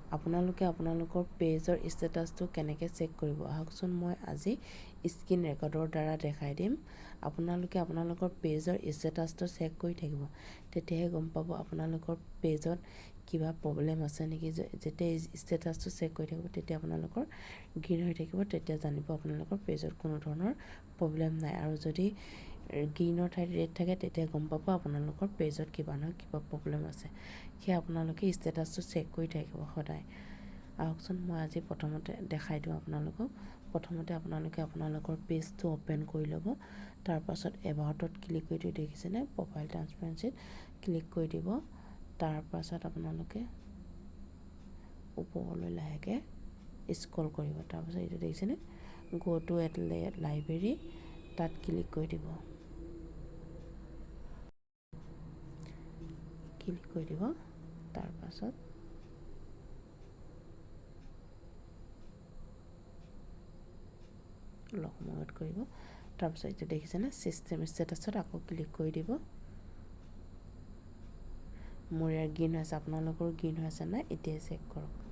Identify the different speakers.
Speaker 1: আপোনালোকে আপোনালোকৰ পেজৰ ষ্টেটাছটো কেনেকৈ চেক কৰিব আহকচোন মই আজি স্ক্ৰীন ৰেকৰ্ডৰ দ্বাৰা দেখাই দিম আপোনালোকে আপোনালোকৰ পেজৰ ষ্টেটাছটো চেক কৰি থাকিব তেতিয়াহে গম পাব আপোনালোকৰ পেজত কিবা প্ৰবলেম আছে নেকি যেতিয়া ষ্টেটাছটো চেক কৰি থাকিব তেতিয়া আপোনালোকৰ গ্ৰীণ হৈ থাকিব তেতিয়া জানিব আপোনালোকৰ পেজত কোনো ধৰণৰ প্ৰবলেম নাই আৰু যদি গ্ৰীণৰ ঠাইত ৰেড থাকে তেতিয়া গম পাব আপোনালোকৰ পেজত কিবা নহয় কিবা প্ৰবলেম আছে সেয়া আপোনালোকে ষ্টেটাছটো চেক কৰি থাকিব সদায় আহকচোন মই আজি প্ৰথমতে দেখাই দিওঁ আপোনালোকক প্ৰথমতে আপোনালোকে আপোনালোকৰ পেজটো ওপেন কৰি ল'ব তাৰ পাছত এবাউটত ক্লিক কৰি দি দেখিছেনে প্ৰফাইল ট্ৰান্সপাৰেন্সিত ক্লিক কৰি দিব তাৰ পাছত আপোনালোকে ওপৰলৈ লাহেকৈ স্ক্ৰল কৰিব তাৰ পাছত এইটো দেখিছেনে গো টু এট লাইব্ৰেৰী তাত ক্লিক কৰি দিব তাৰ পাছত অলপ সময়ত কৰিব তাৰ পাছত এইটো দেখিছেনে চিষ্টেম ষ্টেটাছত আকৌ ক্লিক কৰি দিব মোৰ ইয়াৰ গ্ৰীণ হৈছে আপোনালোকৰ গ্ৰীণ হৈছে নাই এতিয়া চেক কৰক